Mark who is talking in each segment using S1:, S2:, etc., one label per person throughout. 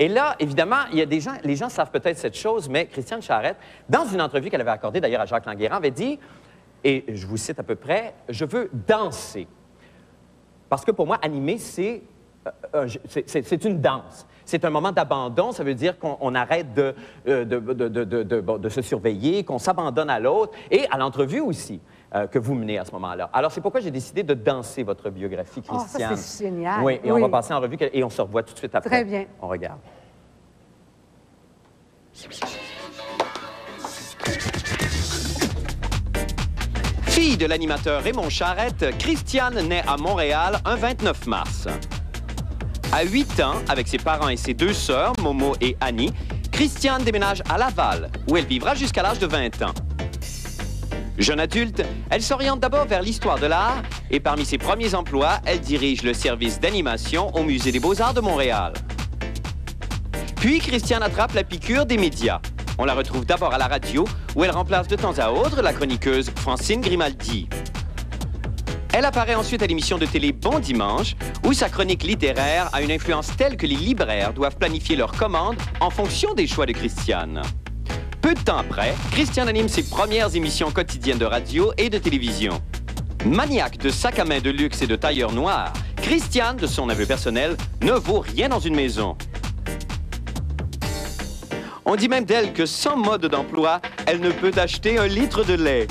S1: Et là, évidemment, il y a des gens, les gens savent peut-être cette chose, mais Christiane Charette, dans une entrevue qu'elle avait accordée d'ailleurs à Jacques Languérand, avait dit, et je vous cite à peu près, « Je veux danser. » Parce que pour moi, animer, c'est une danse. C'est un moment d'abandon, ça veut dire qu'on arrête de se surveiller, qu'on s'abandonne à l'autre, et à l'entrevue aussi, que vous menez à ce moment-là. Alors, c'est pourquoi j'ai décidé de danser votre biographie, Christiane.
S2: Oh, ça, c'est génial.
S1: Oui, et on va passer en revue, et on se revoit tout de suite après.
S2: Très bien.
S1: On regarde. Fille de l'animateur Raymond Charette, Christiane naît à Montréal un 29 mars. À 8 ans, avec ses parents et ses deux sœurs, Momo et Annie, Christiane déménage à Laval, où elle vivra jusqu'à l'âge de 20 ans. Jeune adulte, elle s'oriente d'abord vers l'histoire de l'art et parmi ses premiers emplois, elle dirige le service d'animation au Musée des Beaux-Arts de Montréal. Puis, Christiane attrape la piqûre des médias. On la retrouve d'abord à la radio, où elle remplace de temps à autre la chroniqueuse Francine Grimaldi. Elle apparaît ensuite à l'émission de télé Bon Dimanche, où sa chronique littéraire a une influence telle que les libraires doivent planifier leurs commandes en fonction des choix de Christiane. Peu de temps après, Christiane anime ses premières émissions quotidiennes de radio et de télévision. Maniaque de sacs à main de luxe et de tailleurs noirs, Christiane, de son aveu personnel, ne vaut rien dans une maison. On dit même d'elle que sans mode d'emploi, elle ne peut acheter un litre de lait.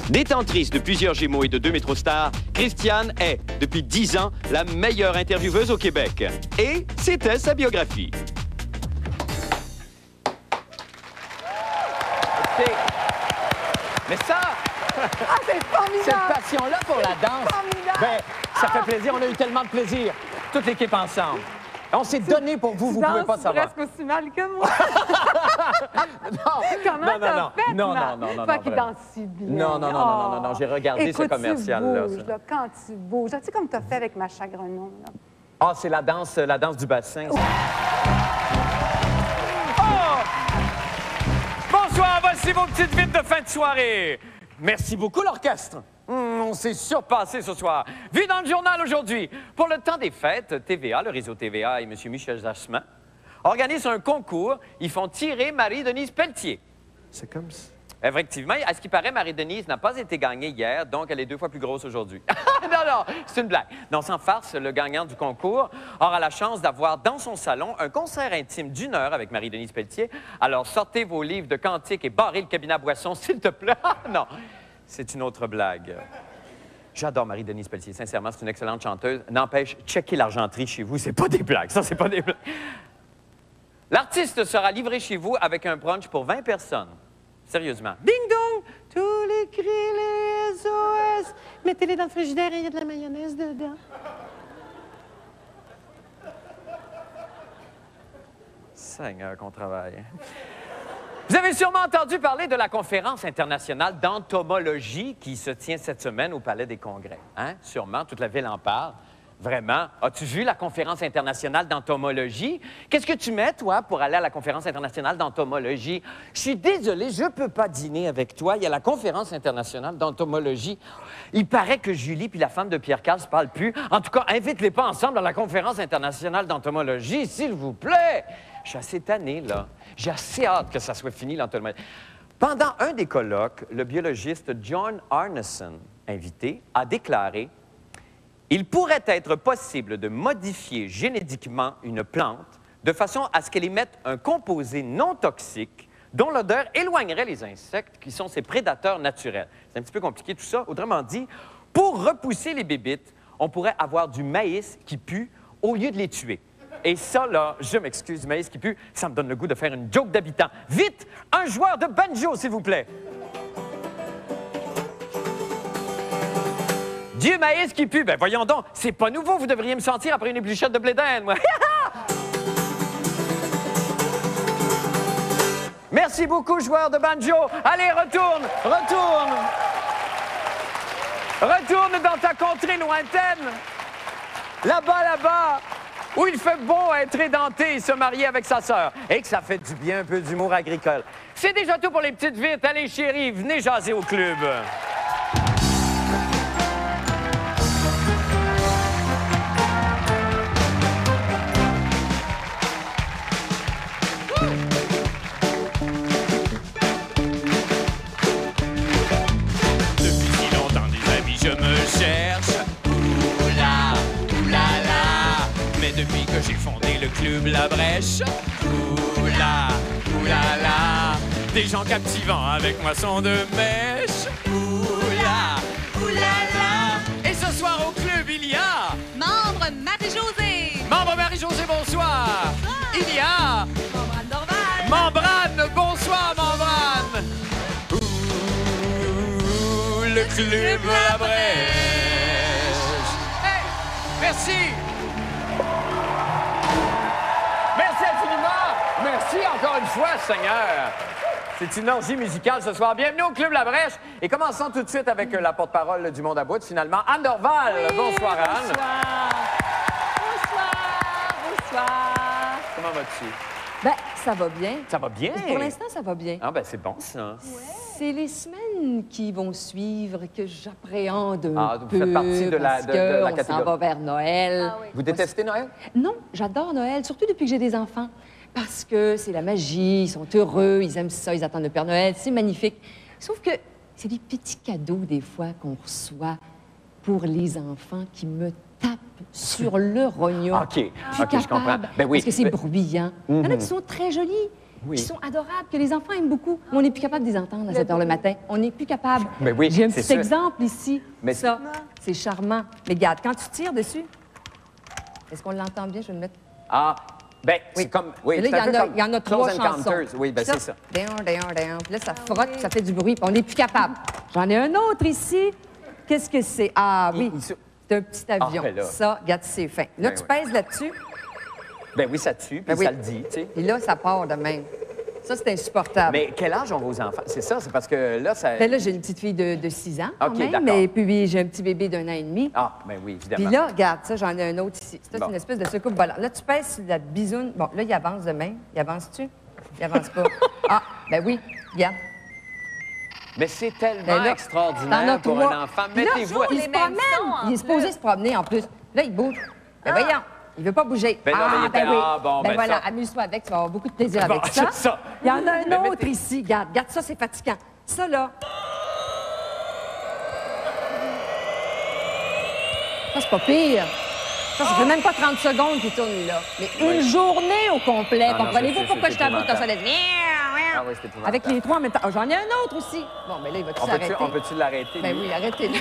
S1: Détentrice de plusieurs Gémeaux et de 2 MetroStars, Christiane est, depuis 10 ans, la meilleure intervieweuse au Québec. Et c'était sa biographie. Mais ça,
S2: Ah, c'est formidable!
S1: cette passion-là pour la danse,
S2: Formidable!
S1: ben, ça fait plaisir. On a eu tellement de plaisir, toute l'équipe ensemble. On s'est donné pour vous, vous ne pouvez pas savoir.
S2: presque aussi mal que moi. Comment
S1: non,
S2: t'as fait,
S1: non,
S2: Marc?
S1: non, non,
S2: Toi
S1: non,
S2: qui
S1: vraiment.
S2: danses si bien.
S1: Non, j'ai regardé
S2: Écoute,
S1: ce commercial-là.
S2: tu bouges, là, quand tu bouges. Tu sais comme t'as fait avec Macha Grenon, là.
S1: Ah, c'est la danse du bassin.
S3: Oh! Bonsoir, voici vos petites vites de fin de soirée. Merci beaucoup, l'orchestre. On s'est surpassé ce soir. Vu dans le journal aujourd'hui, pour le temps des fêtes, TVA, le réseau TVA et M. Michel Jasmin organisent un concours. Ils font tirer Marie-Denise Pelletier.
S1: C'est comme ça.
S3: Effectivement, à ce qui paraît, Marie-Denise n'a pas été gagnée hier, donc elle est 2 fois plus grosse aujourd'hui. Non, c'est une blague. Non, sans farce, le gagnant du concours aura la chance d'avoir dans son salon un concert intime d'1 heure avec Marie-Denise Pelletier. Alors, sortez vos livres de cantiques et barrez le cabinet à boissons, s'il te plaît. Non, c'est une autre blague. J'adore Marie-Denise Pelletier. Sincèrement, c'est une excellente chanteuse. N'empêche, checker l'argenterie chez vous, c'est pas des blagues. Ça, c'est pas des blagues. L'artiste sera livré chez vous avec un brunch pour 20 personnes. Sérieusement. Ding dong! Tous les cris, les SOS. Mettez-les dans le frigidaire et il y a de la mayonnaise dedans. Seigneur, qu'on travaille. Vous avez sûrement entendu parler de la conférence internationale d'entomologie qui se tient cette semaine au Palais des Congrès. Hein? Sûrement, toute la ville en parle. Vraiment. As-tu vu la conférence internationale d'entomologie? Qu'est-ce que tu mets, toi, pour aller à la conférence internationale d'entomologie? Je suis désolé, je peux pas dîner avec toi. Il y a la conférence internationale d'entomologie. Il paraît que Julie puis la femme de Pierre Carl se parlent plus. En tout cas, invite-les pas ensemble à la conférence internationale d'entomologie, s'il vous plaît. Je suis assez tanné, là. J'ai assez hâte que ça soit fini, l'entomologie. Pendant un des colloques, le biologiste John Arneson, invité, a déclaré: il pourrait être possible de modifier génétiquement une plante de façon à ce qu'elle émette un composé non toxique dont l'odeur éloignerait les insectes qui sont ses prédateurs naturels. C'est un petit peu compliqué tout ça. Autrement dit, pour repousser les bébites, on pourrait avoir du maïs qui pue au lieu de les tuer. Et ça, là, je m'excuse, du maïs qui pue, ça me donne le goût de faire une joke d'habitant. Vite, un joueur de banjo, s'il vous plaît. Dieu maïs qui pue. Ben voyons donc, c'est pas nouveau. Vous devriez me sentir après une épluchette de blé d'Inde, moi. Merci beaucoup, joueur de banjo. Allez, retourne. Retourne dans ta contrée lointaine. Là-bas, où il fait beau être édenté et se marier avec sa sœur. Et que ça fait du bien un peu d'humour agricole. C'est déjà tout pour les petites vites. Allez, chérie, venez jaser au club. que j'ai fondé le club La Brèche. Oula, oulala, des gens captivants avec moi sont de mèche. Oula, oulala. Et ce soir au club, il y a...
S4: Membre Marie-Josée.
S3: Membre Marie-Josée, bonsoir. Il y a...
S4: Membrane Dorval.
S3: Membrane, bonsoir, Membrane. Ouh, le club La Brèche. Hey, merci. Merci infiniment. Merci encore une fois, Seigneur. C'est une orgie musicale ce soir. Bienvenue au Club La Brèche. Et commençons tout de suite avec la porte-parole du monde à bout, finalement, Anne Dorval.
S4: Oui,
S3: bonsoir, Anne.
S4: Bonsoir. Bonsoir.
S3: Comment vas-tu?
S4: Ben, ça va bien.
S3: Ça va bien?
S4: Pour l'instant, ça va bien.
S3: Ah, ben c'est bon, ça.
S4: C'est les semaines qui vont suivre que j'appréhende un
S3: Ah, vous
S4: peu.
S3: faites partie de la-
S4: parce
S3: de
S4: que
S3: la
S4: on s'en
S3: catégorie.
S4: va vers Noël.
S3: Vous détestez Noël?
S4: Non, j'adore Noël, surtout depuis que j'ai des enfants. Parce que c'est la magie, ils sont heureux, ils aiment ça, ils attendent le Père Noël, c'est magnifique. Sauf que c'est des petits cadeaux, des fois, qu'on reçoit pour les enfants qui me tapent sur le rognon.
S3: OK,
S4: Plus
S3: OK, je comprends.
S4: capable,
S3: Ben oui.
S4: Parce que c'est bruyant. Il y en a qui sont très jolis,
S3: Oui.
S4: qui sont adorables, que les enfants aiment beaucoup. Mais on n'est plus capable de les entendre à 7 h le matin. On n'est plus capable.
S3: Ben oui,
S4: J'ai un
S3: c'est
S4: petit
S3: sûr.
S4: exemple ici.
S3: Mais-
S4: Ça, c'est charmant. Mais regarde, quand tu tires dessus, est-ce qu'on l'entend bien? Je vais le mettre...
S3: Ah, ben, c'est comme... Oui,
S4: Mais là,
S3: c'est un peu comme
S4: il y en a trois
S3: Close
S4: chansons.
S3: Encounters. Oui, ben c'est ça.
S4: Down, down, down. Puis là, ça frotte, puis ça fait du bruit, puis on n'est plus capable. J'en ai un autre ici. Qu'est-ce que c'est? Ah oui, c'est un petit avion.
S3: ben là.
S4: Ça, regarde, c'est fin. Là,
S3: Ben
S4: tu
S3: oui.
S4: pèses là-dessus,
S3: Ben oui, ça tue, puis
S4: Ben oui.
S3: ça le dit, tu sais.
S4: et là, ça part de même. Ça, c'est insupportable.
S3: Mais quel âge ont vos enfants? C'est ça, c'est parce que là, ça...
S4: Ben là, j'ai une petite fille de 6 ans, quand
S3: OK,
S4: même,
S3: d'accord.
S4: et puis j'ai un petit bébé d'1 an et demi.
S3: Ah, ben oui, évidemment.
S4: Puis là, regarde, ça, j'en ai un autre ici. Ça, c'est
S3: Bon.
S4: une espèce de secoupe volant. Là, tu pèses sur la bisoune. Bon, là, il avance de même. Il avance-tu? Il avance pas. Ah, ben oui, regarde.
S3: Mais c'est tellement
S4: Ben là, t'en
S3: extraordinaire
S4: as
S3: pour
S4: trois.
S3: un enfant.
S4: Puis là,
S3: Mettez-vous...
S4: il se promène. Il est supposé se promener, en plus. Là, il bouge. Ben voyons, il veut pas bouger.
S3: Ben non, mais il était-
S4: oui.
S3: ah, bon, ben
S4: voilà,
S3: ça.
S4: amuse-toi avec, tu vas avoir beaucoup de plaisir
S3: Bon,
S4: avec ça.
S3: c'est ça.
S4: Il y en a un
S3: Mais
S4: autre ici. Regarde, regarde, ça, c'est fatigant. Ça, là. Ça, c'est pas pire. Ça fait même pas 30 secondes qu'il tourne, lui, là. Mais une journée au complet.
S3: Ah non,
S4: Comprenez-vous
S3: c'est-
S4: pourquoi
S3: c'est
S4: je t'avoue que ça
S3: épouvantable.
S4: laisse...
S3: Ah oui, c'est épouvantable.
S4: Avec les trois en même temps. Ah, j'en ai un autre aussi. Bon, mais là, il va tout s'arrêter.
S3: On peut-tu l'arrêter?
S4: Ben
S3: lui?
S4: oui, arrêtez-le.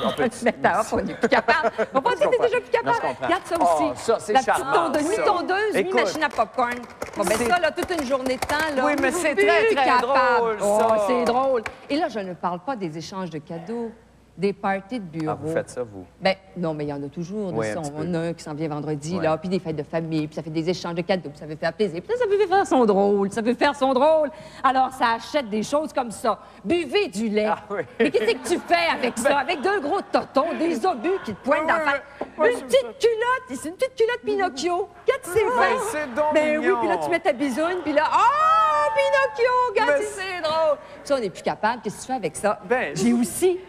S3: On peut...
S4: Se mettre à off, on n'est plus capable. On va dire que t'es déjà plus
S3: Non, je
S4: capable.
S3: comprends.
S4: Regarde ça
S3: Oh,
S4: aussi.
S3: ça, c'est
S4: la petite
S3: charmant,
S4: tondeuse,
S3: ça.
S4: mi-tondeuse,
S3: Écoute,
S4: mi-machine à popcorn. Bon, ben
S3: c'est-
S4: ça, là, toute une journée de temps, là.
S3: Oui, mais c'est
S4: plus
S3: très, très
S4: capable.
S3: drôle,
S4: Oh,
S3: ça.
S4: c'est drôle. Et là, je ne parle pas des échanges de cadeaux, des parties de bureau.
S3: Ah, vous faites ça, vous?
S4: Ben, non, mais il y en a toujours de
S3: Oui,
S4: ça.
S3: un petit
S4: On
S3: peu.
S4: a un qui s'en vient vendredi,
S3: Ouais.
S4: là, puis des fêtes de famille, puis ça fait des échanges de cadeaux, puis ça veut faire plaisir. Puis là, ça veut faire son drôle, ça veut faire son drôle. Alors, ça achète des choses comme ça. Buvez du lait.
S3: Ah, oui.
S4: Mais qu'est-ce que tu fais avec ça? Avec deux gros totons, des obus qui te pointent dans la face.
S3: Ouais,
S4: Une petite culotte, c'est une petite culotte Pinocchio. Qu'est-ce que c'est
S3: Ouais,
S4: fin?
S3: c'est donc
S4: Ben oui,
S3: mignon.
S4: puis là, tu mets ta bisoune, puis là, oh, Pinocchio, regarde,
S3: Mais
S4: c'est drôle. Ça, on n'est plus capable. Qu'est-ce que tu fais avec ça?
S3: Ben,
S4: J'ai aussi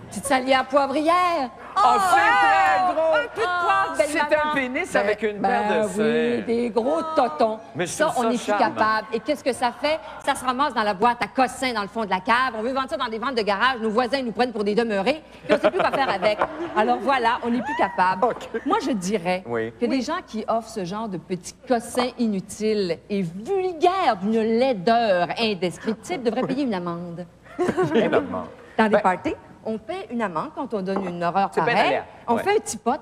S4: petite salière poivrière.
S3: Ah, c'est très
S4: Un
S3: drôle!
S4: peu de poivre, belle
S3: C'est
S4: maman.
S3: un pénis avec une
S4: Ben
S3: paire de
S4: oui,
S3: seins.
S4: des gros totons.
S3: Mais je
S4: ça,
S3: trouve
S4: on
S3: ça
S4: n'est plus
S3: charmant.
S4: capable. Et qu'est-ce que ça fait? Ça se ramasse dans la boîte à cossins dans le fond de la cave. On veut vendre ça dans des ventes de garage. Nos voisins nous prennent pour des demeurés. Puis on ne sait plus quoi faire avec. Alors voilà, on n'est plus capable. Moi, je dirais
S3: Oui.
S4: que les gens qui offrent ce genre de petits cossins inutiles et vulgaires d'une laideur indescriptible devraient payer une amende.
S3: Énormément.
S4: Dans des
S3: Ben-
S4: parties, on paie une amende quand on donne une horreur
S3: C'est bien
S4: pareille.
S3: aléa,
S4: On
S3: ouais.
S4: fait un petit pote,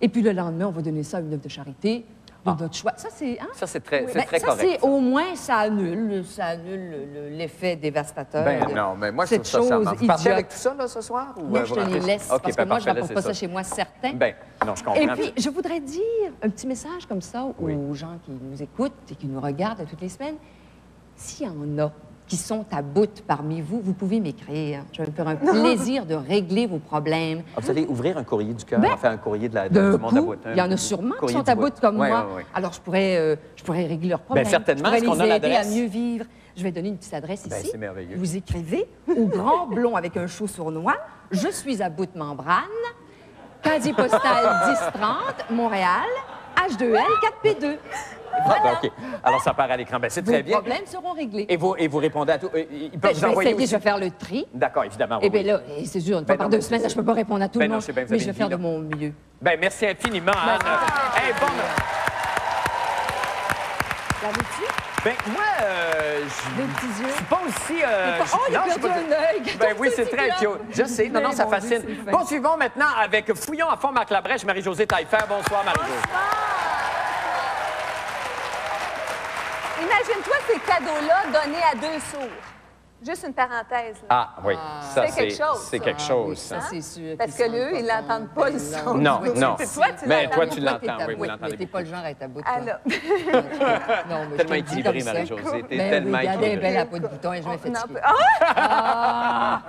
S4: et puis le lendemain, on va donner ça à une œuvre de charité de notre choix. Ça, c'est... Hein?
S3: Ça, c'est très,
S4: Ben,
S3: c'est très
S4: ça,
S3: correct.
S4: c'est au moins, ça annule l'effet dévastateur.
S3: Ben
S4: de
S3: non, mais moi, je
S4: cette
S3: trouve ça charmant.
S4: chose
S3: Vous partez
S4: idiote.
S3: avec tout ça, là, ce soir? Ou
S4: Moi, je
S3: vous
S4: te les
S3: rentrez-
S4: laisse,
S3: OK,
S4: parce que
S3: ben,
S4: moi, je
S3: parfait,
S4: n'apporte pas
S3: laissez
S4: ça chez moi, certain.
S3: Ben, non, je comprends.
S4: Et puis, je voudrais dire un petit message comme ça
S3: Oui.
S4: aux gens qui nous écoutent et qui nous regardent toutes les semaines. S'il y en a qui sont à bout parmi vous, vous pouvez m'écrire. Je vais me faire un plaisir de régler vos problèmes.
S3: Ah, vous allez ouvrir un courrier du cœur,
S4: Ben,
S3: enfin un courrier
S4: D'un
S3: du monde à
S4: coup,
S3: bout. hein.
S4: il y en a sûrement qui
S3: Courrier
S4: sont
S3: du
S4: à bout comme
S3: Ouais,
S4: moi.
S3: ouais, ouais.
S4: Alors, je pourrais régler leurs problèmes.
S3: certainement.
S4: Je
S3: Est-ce
S4: pourrais
S3: qu'on a
S4: les aider à
S3: l'adresse?
S4: mieux vivre. Je vais donner une petite adresse
S3: Ben,
S4: ici.
S3: c'est merveilleux.
S4: Vous écrivez au grand blond avec un chaud sournois. Je suis à bout de membrane. Casier postal 1030, Montréal. H2L 4P2.
S3: Ah, ben, OK. Alors, ça part à l'écran. Ben, c'est très
S4: Vos
S3: bien.
S4: problèmes seront réglés.
S3: Et vous répondez à tout. Ils peuvent
S4: Je
S3: vous
S4: vais
S3: envoyer
S4: essayer,
S3: aussi.
S4: je vais faire le tri.
S3: D'accord, évidemment.
S4: Eh
S3: oui,
S4: bien
S3: oui.
S4: là, c'est sûr, une fois
S3: Ben
S4: par
S3: non,
S4: 2
S3: mais
S4: semaines,
S3: c'est
S4: là, je peux pas répondre à tout
S3: Ben
S4: le
S3: non,
S4: monde.
S3: je sais bien, vous
S4: Mais
S3: avez
S4: je vais
S3: une
S4: faire
S3: vie,
S4: de
S3: là.
S4: mon mieux.
S3: Ben, merci infiniment, Anne. Hey, bon.
S4: L'avais-tu?
S3: Ben, moi, je
S4: Des petits yeux.
S3: suis pas aussi.
S4: Oh, il a
S3: non, je suis
S4: perdu
S3: pas-
S4: un œil.
S3: Ben oui, c'est
S4: Petit
S3: très
S4: clown.
S3: cute. Je sais. Non, non,
S4: Mais
S3: ça
S4: mon Dieu,
S3: fascine.
S4: c'est fin.
S3: Poursuivons maintenant avec Fouillons à fond Marc Labrèche, Marie-Josée Taillefer. Bonsoir, Marie-Josée.
S5: Imagine-toi ces cadeaux-là donnés à 2 sourds. Juste une parenthèse. Là.
S3: Ah, oui. Ça,
S5: C'est quelque chose,
S3: C'est
S5: ça.
S3: quelque
S4: Ah,
S3: chose,
S4: oui,
S3: ça.
S4: ça, c'est sûr.
S5: Parce
S4: qu'ils
S5: que
S4: se
S5: eux,
S4: rendent
S5: ils
S4: pas
S5: l'entendent
S4: compte.
S5: pas, le
S4: Ben
S5: son.
S3: Non,
S5: Oui,
S3: non.
S5: c'est toi, tu
S3: Mais
S5: l'entends.
S3: toi, tu
S4: Toi,
S3: l'entends,
S4: t'es à
S3: oui, vous
S4: bout,
S3: l'entendez
S4: mais t'es pas le genre à être à bout de toi.
S5: Ah là.
S4: Non, mais je te
S3: Tellement
S4: le dis
S3: équilibré,
S4: comme ça.
S3: Marie-Josée. T'es
S4: Ben
S3: tellement
S4: oui, regardez, elle est
S3: équilibrée.
S4: belle à peau de bouton, elle est jamais
S5: Non,
S4: fatiguée.
S5: ah!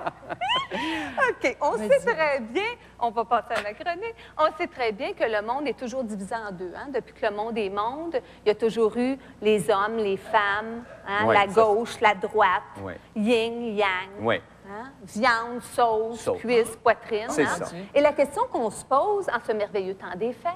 S5: OK. On sait très bien, on va passer à la chronique, on sait très bien que le monde est toujours divisé en deux. Hein? Depuis que le monde est monde, il y a toujours eu les hommes, les femmes, hein?
S3: Ouais,
S5: la
S3: ça,
S5: gauche, la droite,
S3: Ouais.
S5: yin, yang.
S3: Oui.
S5: Hein? Viande, sauce,
S3: Sauce.
S5: cuisse, poitrine.
S3: C'est
S5: hein?
S3: ça.
S5: Et la question qu'on se pose en ce merveilleux temps des fêtes,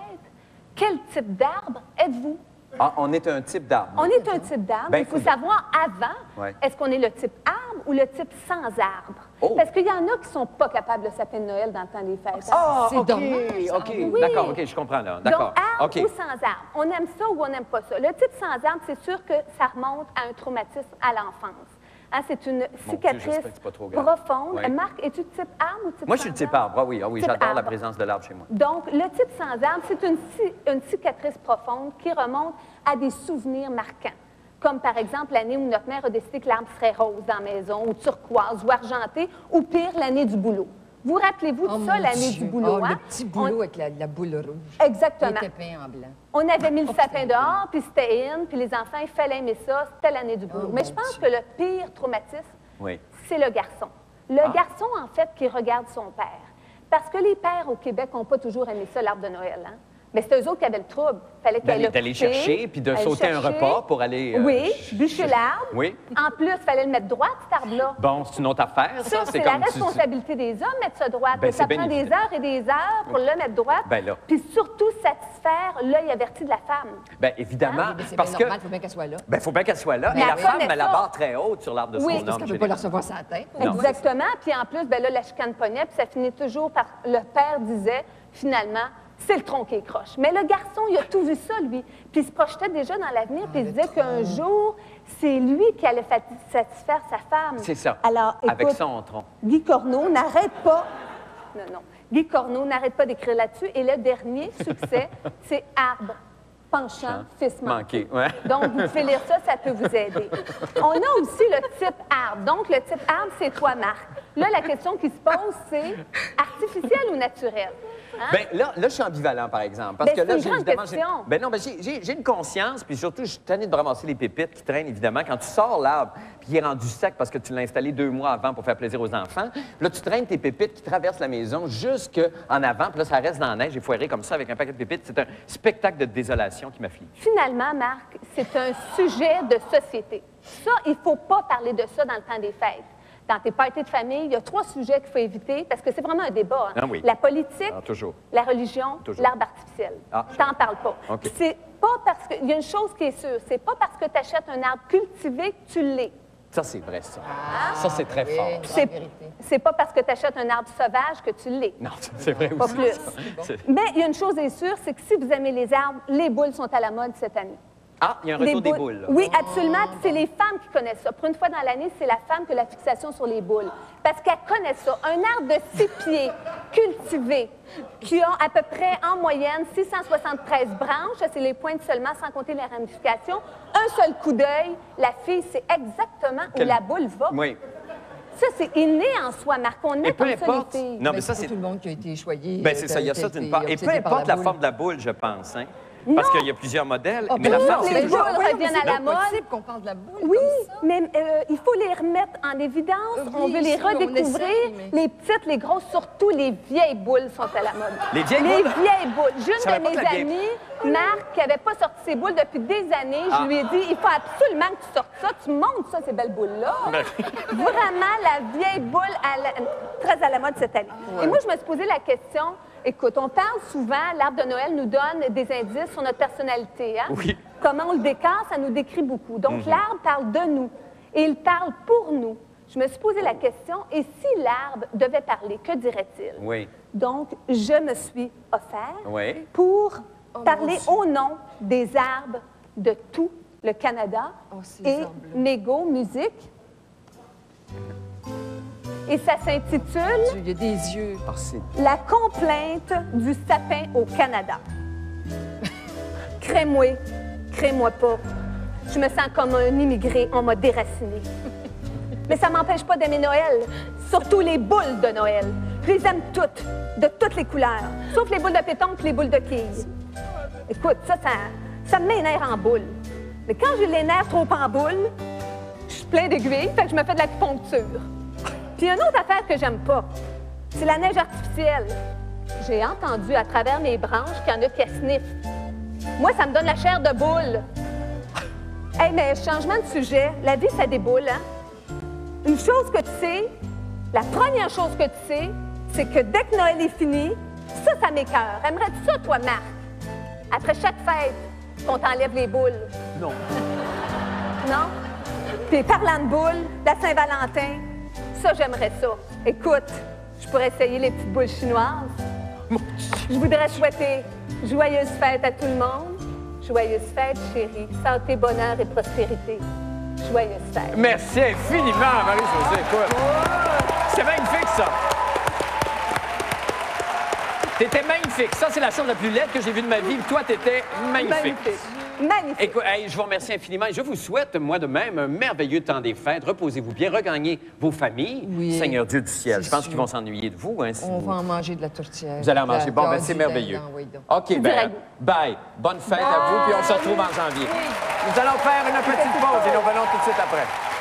S5: quel type d'arbre êtes-vous?
S3: Ah, on est un type d'arbre.
S5: On est un type d'arbre.
S3: Ben,
S5: Il faut
S3: écoute.
S5: savoir avant,
S3: Ouais.
S5: est-ce qu'on est le type arbre ou le type sans arbre?
S3: Oh.
S5: Parce qu'il y en a qui sont pas capables de sapin de Noël dans le temps des fêtes. hein.
S3: Ah,
S4: C'est
S3: OK,
S4: dommage, ça.
S3: OK.
S5: Oui.
S3: D'accord, OK, je comprends, là.
S5: Donc,
S3: D'accord.
S5: arbre
S3: OK.
S5: ou sans arbre. On aime ça ou on n'aime pas ça. Le type sans arbre, c'est sûr que ça remonte à un traumatisme à l'enfance. Hein, c'est une cicatrice
S3: j'espère que c'est pas trop grave.
S5: profonde.
S3: Ouais.
S5: Marc, es-tu type arbre ou type
S3: Moi, je suis le
S5: sans
S3: type arbre. Ah oui,
S5: Type
S3: j'adore la
S5: arbre.
S3: présence de l'arbre chez moi.
S5: Donc, le type sans arbre, c'est une cicatrice profonde qui remonte à des souvenirs marquants. Comme par exemple l'année où notre mère a décidé que l'arbre serait rose dans la maison, ou turquoise, ou argenté, ou pire, l'année du boulot. Vous rappelez-vous
S4: Oh,
S5: de ça,
S4: mon
S5: l'année
S4: Dieu.
S5: du boulot,
S4: Oh,
S5: hein?
S4: le petit boulot avec la boule rouge.
S5: Exactement.
S4: Il était peint en blanc.
S5: On avait mis le sapin dehors, puis c'était in, puis les enfants, il fallait aimer ça, c'était l'année du boulot.
S4: Oh,
S5: Mais je
S4: mon
S5: pense
S4: Dieu.
S5: que le pire traumatisme,
S3: Oui.
S5: c'est le garçon. Le garçon, en fait, qui regarde son père. Parce que les pères au Québec n'ont pas toujours aimé ça, l'arbre de Noël, hein? Mais c'était eux autres qui avaient le trouble. Fallait qu'elle le
S3: D'aller
S5: couper,
S3: chercher, puis de
S5: aller
S3: sauter un
S5: chercher.
S3: repas pour aller...
S5: Oui, bûcher l'arbre.
S3: Oui.
S5: En plus, il fallait le mettre droit, cet arbre-là.
S3: Bon, c'est une autre affaire, ça.
S5: Ça, c'est la
S3: comme
S5: responsabilité des hommes, mettre ça droit.
S3: Ben,
S5: Mais ça
S3: c'est bien
S5: prend des
S3: évident.
S5: heures et des heures pour le mettre droit.
S3: Ben là.
S5: Puis surtout, satisfaire l'œil averti de la femme.
S3: Bien, évidemment,
S4: Mais c'est bien
S3: parce que...
S4: normal, il faut bien qu'elle soit là.
S3: Ben, il faut bien qu'elle soit là.
S5: Mais
S3: Et la
S5: elle
S3: femme,
S5: connaît
S3: elle la
S5: ça.
S3: barre très haute sur l'arbre de
S5: Oui,
S3: son
S5: parce
S3: homme.
S4: Elle ne peut pas la recevoir sa tête.
S3: Non.
S5: Exactement. Puis en plus, ben là, la chicane pognait, puis ça finit toujours par... Le père disait, finalement, c'est le tronc qui est croche. Mais le garçon, il a tout vu ça, lui. Puis il se projetait déjà dans l'avenir, puis il se disait qu'un jour, c'est lui qui allait satisfaire sa femme.
S3: C'est ça.
S5: Alors, écoute,
S3: Avec son tronc.
S5: Guy Corneau n'arrête pas... Non. Guy Corneau n'arrête pas d'écrire là-dessus. Et le dernier succès, c'est Arbre, penchant, fils manqué.
S3: Manqué, ouais.
S5: Donc, vous pouvez lire ça, ça peut vous aider. On a aussi le type arbre. Donc, le type arbre, c'est toi, Marc. Là, la question qui se pose, c'est artificiel ou naturel? Hein?
S3: Ben là, je suis ambivalent, par exemple. Parce
S5: Ben,
S3: que
S5: c'est
S3: là,
S5: une grande
S3: évidemment,
S5: question.
S3: Ben non, ben j'ai une conscience, puis surtout, je suis tanné de ramasser les pépites qui traînent, évidemment. Quand tu sors l'arbre, puis il est rendu sec parce que tu l'as installé 2 mois avant pour faire plaisir aux enfants, puis là, tu traînes tes pépites qui traversent la maison jusqu'en avant, puis là, ça reste dans la neige et foiré comme ça avec un paquet de pépites. C'est un spectacle de désolation qui m'afflige.
S5: Finalement, Marc, c'est un sujet de société. Ça, il ne faut pas parler de ça dans le temps des fêtes. Dans tes parties de famille, il y a 3 sujets qu'il faut éviter parce que c'est vraiment un débat. Hein?
S3: Ah oui.
S5: La politique,
S3: Ah, toujours.
S5: la religion,
S3: Toujours.
S5: l'arbre artificiel.
S3: Ah.
S5: Je t'en parle pas.
S3: OK.
S5: C'est pas parce que... Il y a une chose qui est sûre, c'est pas parce que tu achètes un arbre cultivé que tu l'es.
S3: Ça, c'est vrai, ça. Ça, c'est très
S4: oui,
S3: fort.
S4: une grande
S5: C'est
S4: vérité.
S5: c'est pas parce que tu achètes un arbre sauvage que tu l'es.
S3: Non, c'est vrai
S5: Pas
S3: aussi.
S5: plus.
S3: C'est-
S5: Mais il y a une chose est sûre, c'est que si vous aimez les arbres, les boules sont à la mode cette année.
S3: Ah, il y a un retour des boules. là.
S5: Oui, absolument. Puis c'est les femmes qui connaissent ça. Pour une fois dans l'année, c'est la femme qui a la fixation sur les boules. Parce qu'elle connaît ça. Un arbre de 6 pieds, cultivé, qui a à peu près, en moyenne, 673 branches. Ça, c'est les pointes seulement, sans compter les ramifications. Un seul coup d'œil, la fille sait exactement où
S3: Quel-
S5: la boule va.
S3: Oui.
S5: Ça, c'est inné en soi, Marc. On
S3: Et
S5: est
S3: peu
S5: comme ça,
S3: importe.
S5: les filles.
S3: Non, mais
S4: Ben,
S3: ça,
S4: c'est
S3: c'est...
S4: pas tout le monde qui a été choyé.
S3: Ben c'est ça, il y a ça d'une part. Et peu
S4: obsédé par
S3: importe la
S4: boule.
S3: forme de la boule, je pense, hein? Parce qu'il y a plusieurs modèles.
S4: Ah,
S3: mais
S4: ben
S3: la
S4: non,
S3: forme,
S5: les
S3: c'est
S5: boules
S3: toujours...
S5: reviennent à la mode.
S4: C'est possible qu'on parle de la boule
S5: Oui,
S4: comme ça.
S5: mais il faut les remettre en évidence.
S4: Oui,
S5: On veut les
S4: ça, on
S5: redécouvrir.
S4: essaie, mais-
S5: Les petites, les grosses, surtout les vieilles boules sont à la mode.
S3: Les vieilles
S5: Les
S3: boules?
S5: vieilles boules.
S3: Je
S5: Une
S3: savais
S5: de
S3: pas que
S5: mes
S3: la vieille-
S5: amies, Marc, qui n'avait pas sorti ses boules depuis des années, je lui ai dit, il faut absolument que tu sortes ça. Tu montes ça, ces belles boules-là. Vraiment, la vieille boule très à la mode cette année. Et moi, je me suis posé la question, écoute, on parle souvent, l'arbre de Noël nous donne des indices sur notre personnalité. Hein?
S3: Oui.
S5: Comment on le décore, ça nous décrit beaucoup. Donc, l'arbre parle de nous et il parle pour nous. Je me suis posé la question, et si l'arbre devait parler, que dirait-il?
S3: Oui.
S5: Donc, je me suis offert
S3: Oui.
S5: pour parler au nom des arbres de tout le Canada et Mégo Musique. Et ça s'intitule
S4: Il y a des yeux.
S5: La complainte du sapin au Canada. Crée-moi, crée-moi pas. Je me sens comme un immigré, on m'a déraciné. Mais ça m'empêche pas d'aimer Noël, surtout les boules de Noël. Je les aime toutes, de toutes les couleurs, sauf les boules de pétanque et les boules de quilles. Écoute, ça me met les nerfs en boule. Mais quand j'ai les nerfs trop en boule, je suis plein d'aiguilles, fait que je me fais de l'acupuncture. Puis une autre affaire que j'aime pas, c'est la neige artificielle. J'ai entendu à travers mes branches qu'il y en a qui sniffent. Moi, ça me donne la chair de boule. Hey, mais changement de sujet, la vie, ça déboule, hein? Une chose que tu sais, la première chose que tu sais, c'est que dès que Noël est fini, ça m'écoeure. Aimerais-tu ça, toi, Marc? Après chaque fête, qu'on t'enlève les boules.
S3: Non.
S5: Non? Puis parlant de boules, la Saint-Valentin, ça, j'aimerais ça. Écoute, je pourrais essayer les petites boules chinoises. Je voudrais souhaiter joyeuses fêtes à tout le monde. Joyeuses fêtes, chérie. Santé, bonheur et prospérité. Joyeuses fêtes.
S3: Merci infiniment, Marie-Josée. Écoute, c'est magnifique, ça. T'étais magnifique. Ça, c'est la chose la plus laide que j'ai vue de ma vie. Toi, t'étais magnifique.
S5: Magnifique. Magnifique.
S3: Écoute, hey, je vous remercie infiniment. Et je vous souhaite, moi de même, un merveilleux temps des fêtes. Reposez-vous bien, regagnez vos familles.
S4: Oui.
S3: Seigneur Dieu du ciel, je pense
S4: sûr.
S3: qu'ils vont s'ennuyer de vous. Hein, si
S4: On
S3: vous...
S4: va en manger de la tourtière.
S3: Vous allez en manger. Bon, ben,
S4: Ah,
S3: c'est
S4: du
S3: merveilleux.
S4: dindon, oui, donc.
S3: OK, ben,
S5: ragoût.
S3: bye. Bonne fête à vous, puis on se retrouve en janvier. Nous allons faire une petite pause et nous revenons tout de suite après.